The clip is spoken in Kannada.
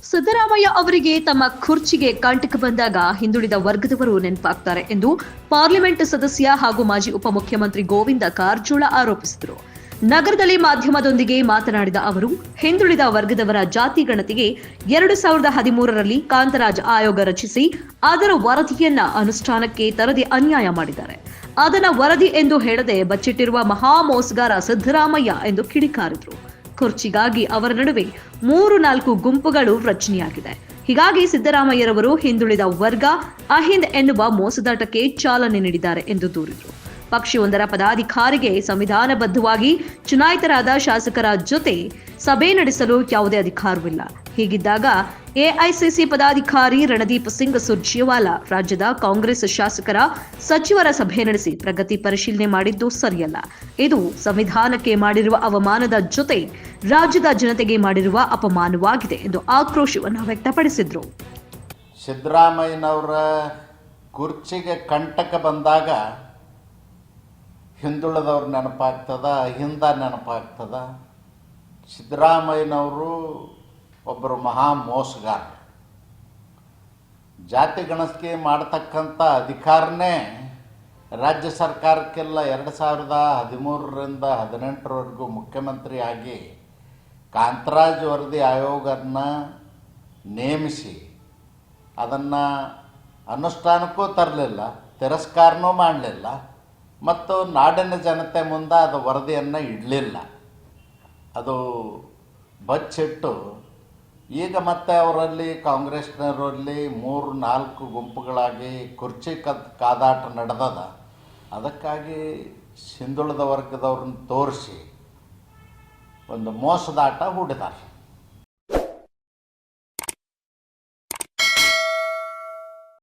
ಸಿದ್ದರಾಮಯ್ಯ ಅವರಿಗೆ ತಮ್ಮ ಕುರ್ಚಿಗೆ ಕಂಟಕ ಬಂದಾಗ ಹಿಂದುಳಿದ ವರ್ಗದವರು ನೆನಪಾಗ್ತಾರೆ ಎಂದು ಪಾರ್ಲಿಮೆಂಟ್ ಸದಸ್ಯ ಹಾಗೂ ಮಾಜಿ ಉಪಮುಖ್ಯಮಂತ್ರಿ ಗೋವಿಂದ ಕಾರಜೋಳ ಆರೋಪಿಸಿದರು. ನಗರದಲ್ಲಿ ಮಾಧ್ಯಮದೊಂದಿಗೆ ಮಾತನಾಡಿದ ಅವರು, ಹಿಂದುಳಿದ ವರ್ಗದವರ ಜಾತಿ ಗಣತಿಗೆ 2013ರಲ್ಲಿ ಕಾಂತರಾಜ್ ಆಯೋಗ ರಚಿಸಿ ಅದರ ವರದಿಯನ್ನ ಅನುಷ್ಠಾನಕ್ಕೆ ತರದೆ ಅನ್ಯಾಯ ಮಾಡಿದ್ದಾರೆ. ಅದನ್ನ ವರದಿ ಎಂದು ಹೇಳದೆ ಬಚ್ಚಿಟ್ಟಿರುವ ಮಹಾ ಮೋಸಗಾರ ಸಿದ್ದರಾಮಯ್ಯ ಎಂದು ಕಿಡಿಕಾರಿದರು. ಕುರ್ಚಿಗಾಗಿ ಅವರ ನಡುವೆ 3-4 ಗುಂಪುಗಳು ರಚನೆಯಾಗಿದೆ. ಹೀಗಾಗಿ ಸಿದ್ದರಾಮಯ್ಯರವರು ಹಿಂದುಳಿದ ವರ್ಗ ಅಹಿಂದ್ ಎನ್ನುವ ಮೋಸದಾಟಕ್ಕೆ ಚಾಲನೆ ನೀಡಿದ್ದಾರೆ ಎಂದು ದೂರಿದರು. ಪಕ್ಷವೊಂದರ ಪದಾಧಿಕಾರಿಗೆ ಸಂವಿಧಾನಬದ್ಧವಾಗಿ ಚುನಾಯಿತರಾದ ಶಾಸಕರ ಜೊತೆ ಸಭೆ ನಡೆಸಲು ಯಾವುದೇ ಅಧಿಕಾರವಿಲ್ಲ. ಹೀಗಿದ್ದಾಗ ಎಐಸಿಸಿ ಪದಾಧಿಕಾರಿ ರಣದೀಪ್ ಸಿಂಗ್ ಸುರ್ಜೇವಾಲಾ ರಾಜ್ಯದ ಕಾಂಗ್ರೆಸ್ ಶಾಸಕರ ಸಚಿವರ ಸಭೆ ನಡೆಸಿ ಪ್ರಗತಿ ಪರಿಶೀಲನೆ ಮಾಡಿದ್ದು ಸರಿಯಲ್ಲ. ಇದು ಸಂವಿಧಾನಕ್ಕೆ ಮಾಡಿರುವ ಅವಮಾನದ ಜೊತೆ ರಾಜ್ಯದ ಜನತೆಗೆ ಮಾಡಿರುವ ಅಪಮಾನವಾಗಿದೆ ಎಂದು ಆಕ್ರೋಶವನ್ನು ವ್ಯಕ್ತಪಡಿಸಿದ್ರು. ಸಿದ್ದರಾಮಯ್ಯನವರ ಕುರ್ಚಿಗೆ ಕಂಟಕ ಬಂದಾಗ ಹಿಂದುಳಿದವ್ರು ನೆನಪಾಗ್ತದ, ಹಿಂದ ನೆನಪಾಗ್ತದ. ಸಿದ್ದರಾಮಯ್ಯನವರು ಒಬ್ಬರು ಮಹಾ ಮೋಸಗಾರ. ಜಾತಿ ಗಣತಿ ಮಾಡತಕ್ಕಂಥ ಅಧಿಕಾರನೇ ರಾಜ್ಯ ಸರ್ಕಾರಕ್ಕೆಲ್ಲ 2013ರಿಂದ 2018ರವರೆಗೂ ಮುಖ್ಯಮಂತ್ರಿ ಆಗಿ ಕಾಂತರಾಜ್ ವರದಿ ಆಯೋಗವನ್ನು ನೇಮಿಸಿ ಅದನ್ನು ಅನುಷ್ಠಾನಕ್ಕೂ ತರಲಿಲ್ಲ, ತಿರಸ್ಕಾರನೂ ಮಾಡಲಿಲ್ಲ ಮತ್ತು ನಾಡಿನ ಜನತೆ ಮುಂದೆ ಅದು ವರದಿಯನ್ನು ಇಡಲಿಲ್ಲ. ಅದು ಬಚ್ಚಿಟ್ಟು ಈಗ ಮತ್ತೆ ಅವರಲ್ಲಿ ಕಾಂಗ್ರೆಸ್ನವರಲ್ಲಿ 3-4 ಗುಂಪುಗಳಾಗಿ ಕುರ್ಚಿ ಕಾದಾಟ ನಡೆದದ. ಅದಕ್ಕಾಗಿ ಹಿಂದುಳಿದ ವರ್ಗದವ್ರನ್ನ ತೋರಿಸಿ ಒಂದು ಮೋಸದಾಟ ಹೂಡಿದ್ದಾರೆ.